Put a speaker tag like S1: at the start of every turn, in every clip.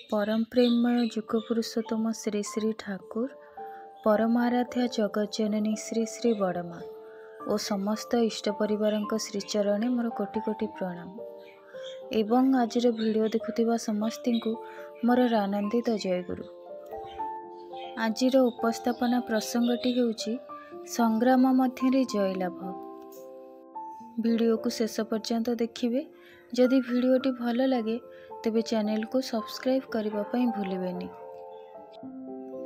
S1: परम प्रेममय जुग पुरुषोत्तम श्री श्री ठाकुर परमाराध्या जगज्जननी श्री श्री बड़मा और समस्त इष्ट परिवार श्रीचरणे मोर कोटि कोटि प्रणाम एवं आजिर वीडियो देखुथिबा समस्ती को मोर आनंदित जयगुरु। आजिर उपस्थापना प्रसंगटी हेउची संग्राम मध्य जयलाभ। वीडियो को शेष पर्यंत देखिए। जदि वीडियोटी भल लगे तेबे चैनल को सब्सक्राइब करबा पई भूलिबेनी।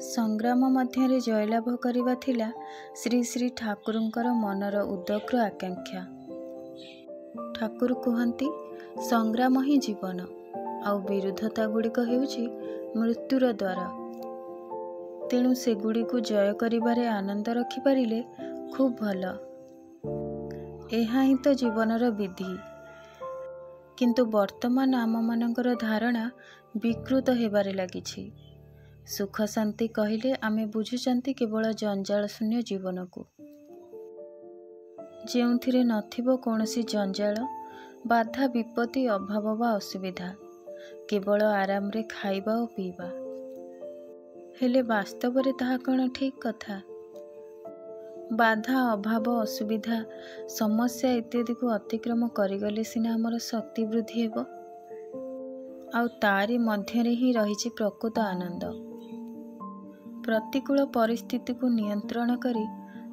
S1: संग्राम मध्य जयलाभ करबा थिला श्री श्री ठाकुरंकर मनर उदग्र आकांक्षा। ठाकुर कहती संग्राम ही जीवन आउ विरुद्धता गुड़िक हेउची मृत्युर द्वार। तेणु सेगुड़ी को जय करिबारे आनंद रखिपारिले खूब भल। एहा ही तो जीवनर विधि। किंतु वर्तमान आम मानकर धारणा विकृत हेबारे लागिछि। सुख शांति कहले आमे बुझुचंती केवल जंजाल शून्य जीवन को, जेउथिरे नथिबो कोनोसी जंजाल, बाधा विपत्ति अभाव बा असुविधा, केवल आराम रे खाइबा और पीबा। हेले वास्तव रे ताहा कोन ठीक कथा? बाधा अभाव असुविधा समस्या इत्यादि को अतिक्रम करिगले सिना हमर शक्ति वृद्धि हेबो। आउ तारी मध्य रे ही रहिछि प्रकृत आनंद। प्रतिकूल परिस्थिति को नियंत्रण करी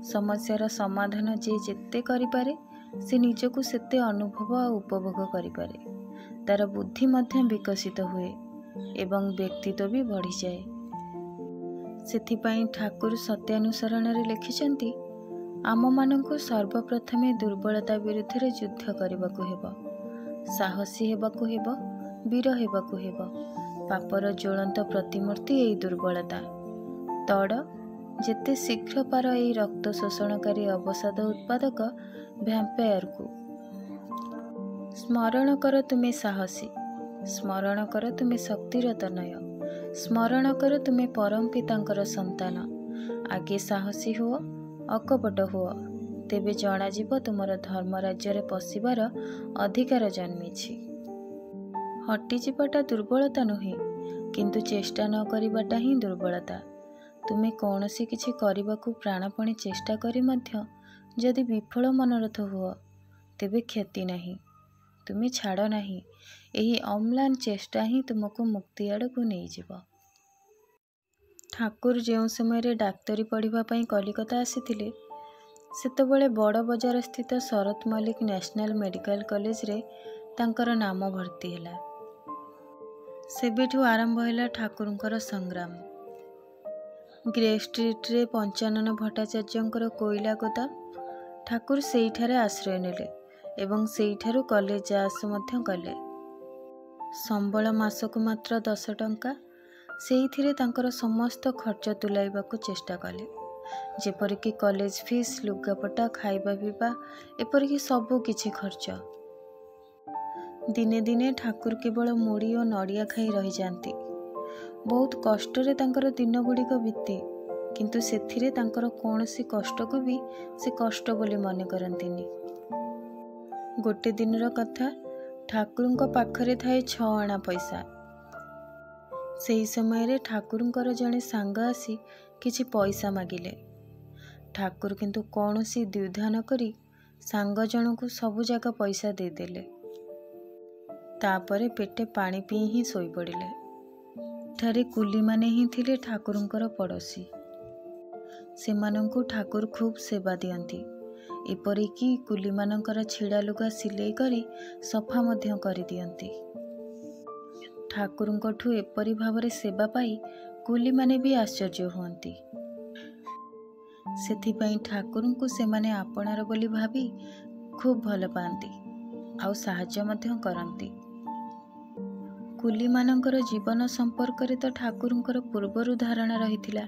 S1: समस्यार समाधान जे जेते करि पारे से निजको सेते अनुभव और उपभोग करि पारे। तार बुद्धि मध्य विकसित हुए एवं व्यक्तित्व भी बढ़ी जाए। सेथिपाई ठाकुर सत्यानुसरण रे लिखिछंती आम मानंकु सर्वप्रथमे दुर्बलता विरुद्ध रे युद्ध करबाकू हेबो, साहसी हेबाकू हेबो, वीर हेबाकू हेबो। पापर ज्वलंत प्रतिमूर्ति एई दुर्बलता। तड़ जेते शीघ्र पार एई रक्त शोषणकारी अवसाद उत्पादक भ्याम्पायर को। स्मरण कर तुमे साहसी, स्मरण कर तुमे शक्तिर तनय, स्मरण कर तुमे परम पितांकर संतान। आगे साहसी हुओ, अकपट हुओ, तेबे जना जीव तुमर धर्म राज्य रे पशिबार अधिकार जन्मिछि। हटि जीवाटा दुर्बलता नुहे, किंतु चेष्टा न करिबाटा ही दुर्बलता। तुमे कौनसी किछि करिबाकू प्राणपणे चेष्टा करी मध्य जदि विफल मनरथ हुओ तेबे क्षति नहीं, तुमे छाड़ नहीं। एही अम्लान चेष्टा ही तुमको मुक्ति आड़कू नहीं जीव। ठाकुर जो समय डाक्तरी पढ़िबा पई कलिकता आसीथिले सेतबेले बड़ बजार स्थित शरत मल्लिक नेशनल मेडिकल कॉलेज रे तांकर नाम भर्ती हैला। सेबेठू आरंभ हैला ठाकुरंकर संग्राम। ग्रे स्ट्रीट रे पंचानन भट्टाचार्यंकर कोइला गोदाम ठाकुर सेइठारे आश्रय नेले एवं सेइठारु कॉलेज जास मध्य कले। संबल मासकु मात्र 10 टंका। सेइथिरे तांकर समस्त खर्च तुलाइबाकू चेष्टा कले, जेपरिक कॉलेज फीस, लुगापटा, खाइबा पीबा, एपरिक सबु किछि खर्च। दिने दिने ठाकुर केवल मुड़ी और नड़िया खाई रही जाती। बहुत कष्ट रे तांकर दिन गुड़िक बीते, किंतु सेथिरे तांकर कौनसी कष्ट को भी से कष्ट बोली मने करंतिनी। गोटे दिनर कथा, ठाकुरंक पाखरे थाए 6 आना पैसा। सेही समय रे ठाकुरंकर जने सांग आसी किछि पैसा मागिले। ठाकुर किंतु कौनसी द्विधा न करी सांग जनकू सबु जाक पैसा दे देले। तापरे पेटे पानी पी ही सोई पड़िले। ठारे कुली माने ही थिले ठाकुरंकर पड़ोसी। सेमानंकु ठाकुर खूब सेवा दियंती। एपरिकी कुली मानंकर छिड़ा लुगा सिलेई करी सफा मध्य करि दियंती। ठाकुरंकठू एपरि भावरे सेवा पाई कुली माने भी आश्चर्य हुअंती। सेथिपाई ठाकुरंकु सेमाने आपणार बोली भाबी खूब भल पांती आउ साहाय्य मध्य करंती। कुली मानंकर जीवन संपर्क रे तो ठाकुरंकर पूर्वरु धारणा रहिथिला,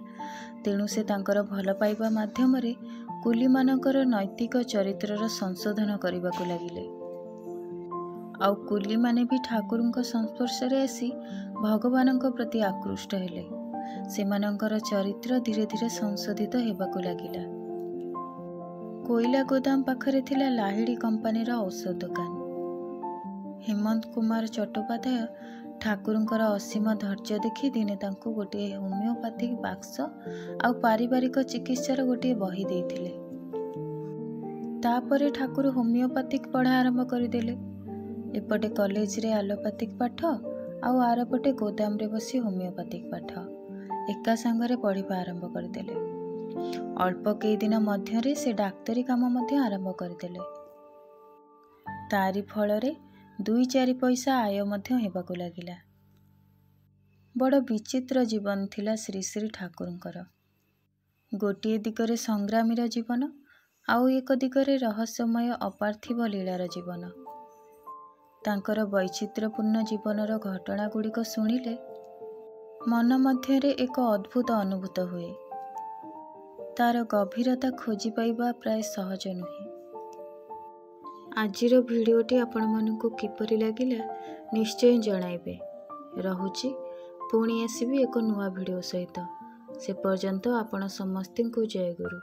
S1: तेणु से तांकर भल पाइबा माध्यम रे कुली मानंकर नैतिक चरित्रर संशोधन करिबाकू लागिले। आउ कुली माने भी ठाकुरंक संस्पर्श रे आसी भगवानंक प्रति आकृष्ट हेले। सेमानंकर चरित्र धीरे धीरे संशोधित हेबाकू लागिला। कोइला गोदाम पाखरे थिला लाहिड़ी कंपानीर औषध दुकान। हेमंत कुमार चट्टोपाध्याय ଠାକୁରଙ୍କର ଅସୀମ ଧୈର୍ଯ୍ୟ ଦେଖି ଦିନେ ତାଙ୍କୁ ଗୋଟିଏ ହୋମିଓପାଥିକ୍ ବାକ୍ସ ଆଉ ପାରିବାରିକ ଚିକିତ୍ସାର ଗୋଟିଏ ବହି ଦେଇଥିଲେ। ତାପରେ ଠାକୁର ହୋମିଓପାଥିକ୍ ପଢ଼ା ଆରମ୍ଭ କରିଦେଲେ। ଏପଟେ କଲେଜରେ ଆଲୋପାଥିକ୍ ପାଠ ଆଉ ଆରପଟେ ଗୋଦାମରେ ବସି ହୋମିଓପାଥିକ୍ ପାଠ ଏକା ସାଙ୍ଗରେ ପଢ଼ିବା ଆରମ୍ଭ କରିଦେଲେ। ଅଳ୍ପ କେଇଦିନ ମଧ୍ୟରେ ସେ ଡାକ୍ତରୀ କାମ ମଧ୍ୟ ଆରମ୍ଭ କରିଦେଲେ। ତାରି ଫଳରେ 2-4 ପଇସା ଆୟ ମଧ୍ୟ ହେବାକୁ ଲାଗିଲା। ବଡ଼ ବିଚିତ୍ର ଜୀବନ ଥିଲା ଶ୍ରୀ ଶ୍ରୀ ଠାକୁରଙ୍କର। ଗୋଟିଏ ଦିଗରେ ସଂଗ୍ରାମୀର ଜୀବନ, ଆଉ ଏକ ଦିଗରେ ରହସ୍ୟମୟ ଅପାର୍ଥିବ ଲୀଳାର ଜୀବନ। ତାଙ୍କର ବୈଚିତ୍ର୍ୟପୂର୍ଣ୍ଣ ଜୀବନର ଘଟଣାଗୁଡ଼ିକ ଶୁଣିଲେ ମନ ମଧ୍ୟରେ ଏକ ଅଦ୍ଭୁତ ଅନୁଭୂତ ହୁଏ। ତାର ଗଭୀରତା ଖୋଜି ପାଇବା ପ୍ରାୟ ସହଜ ନୁହେଁ। ଆଜିର ଭିଡ଼ିଓଟି ଆପଣମାନଙ୍କୁ କିପରି ଲାଗିଲା ନିଶ୍ଚୟ ଜଣାଇବେ। ରହୁଛି, ପୁଣି ଆସିବି ଏକ ନୂଆ ଭିଡ଼ିଓ ସହିତ। ସେ ପର୍ଯ୍ୟନ୍ତ ଆପଣ ସମସ୍ତଙ୍କୁ ଜୟଗୁରୁ।